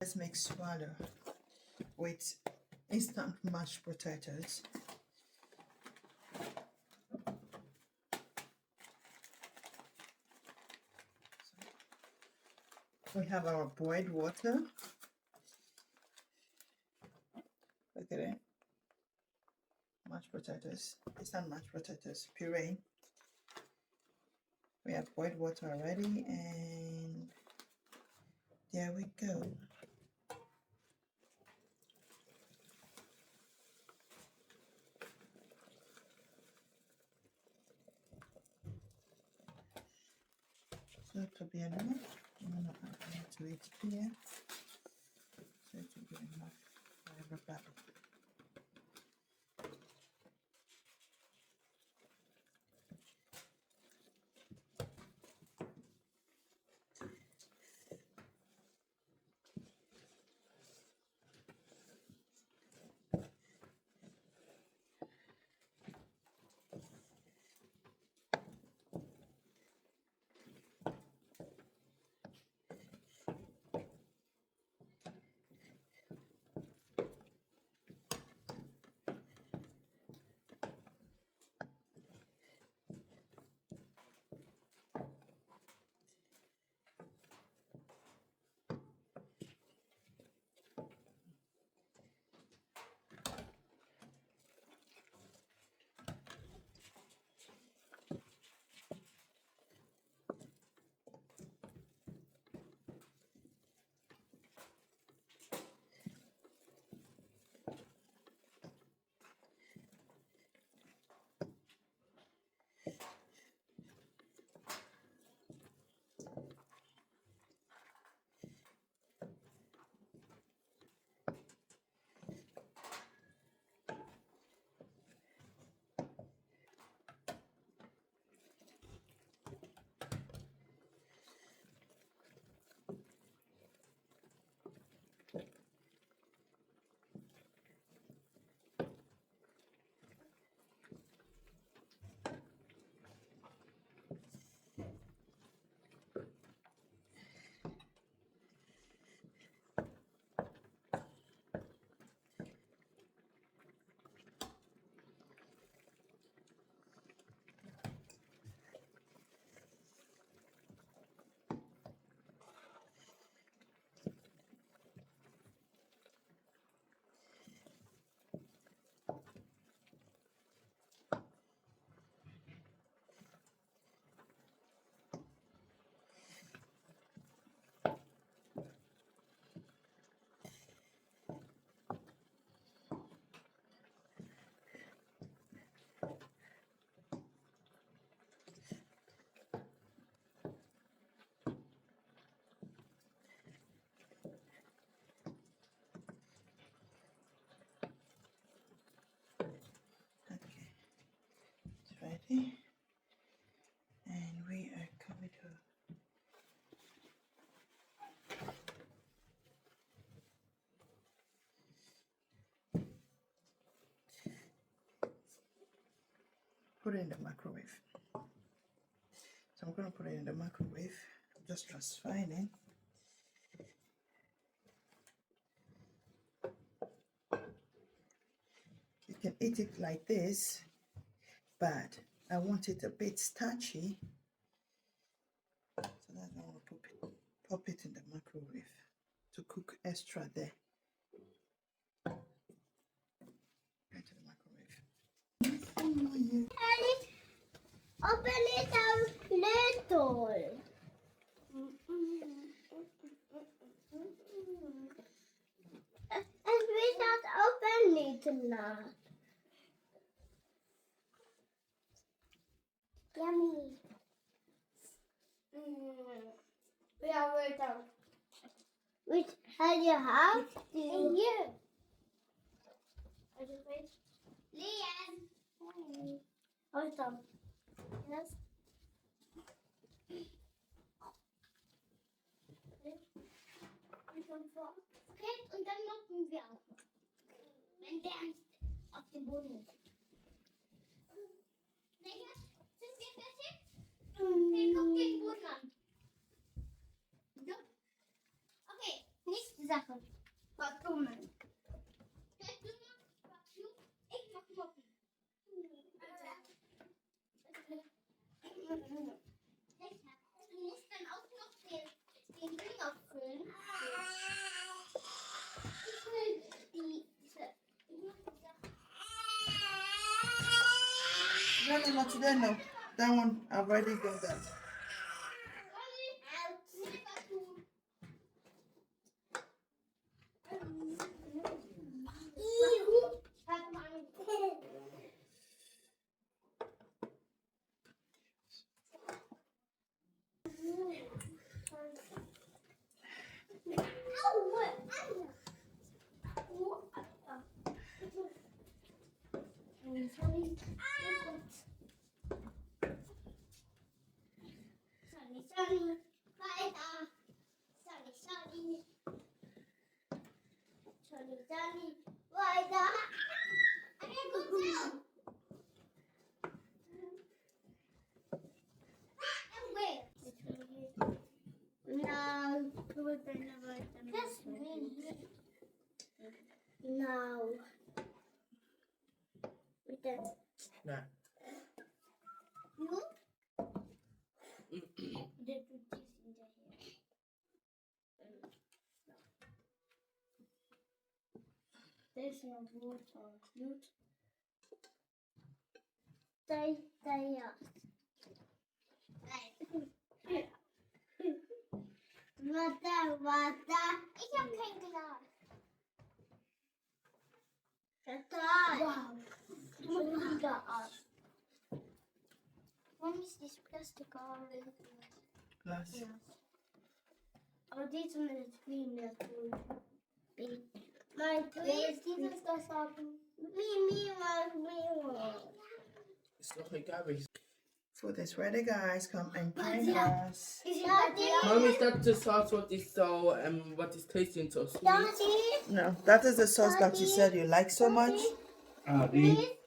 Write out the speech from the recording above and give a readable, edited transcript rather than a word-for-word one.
Let's make swallow with instant mashed potatoes. We have our boiled water. Look at it. Mashed potatoes, instant mashed potatoes, puree. We have boiled water already, and there we go. So to be enough, I'm going to add to it here. So it will be enough for everybody. Ready, and we are coming to put it in the microwave. So I'm going to put it in the microwave. I'm just transferring it. You can eat it like this, but I want it a bit starchy. So that's why I want to pop it in the microwave to cook extra there. Into the microwave. Open it out little. And we not open it now. Yummy. We are right down. Which how you have to? And you. Are you ready? Liam. Hold on. Yes. Okay, und dann machen wir auch. Wenn der auf dem Boden ist. Sind wir fertig? Okay, guck den Boden an. Okay, Nicht die Sache. Warum? Ich mach Moppen. Du musst dann auch noch den Ding auffüllen. Ich will diese. No, not today, no. That one, I've already done that. Sunny, weiter. Sunny, weiter. No, that's me. No. With that. No. You? They put this in the hair. There's no water. Look. Stay there. Wasser. Ich hab kein Glas. Wow. Du musst wieder ab. Wann ist das Plastik Glass. Ja. Aber die zumindest viel mehr tun. Mein Glas, dieses das haben. Mimi. Ist doch egal, welches. Food is ready, guys. Come and join us. Mom, is that the sauce what is so what is tasting so sweet? No, that is the sauce that you said you like so much. Really?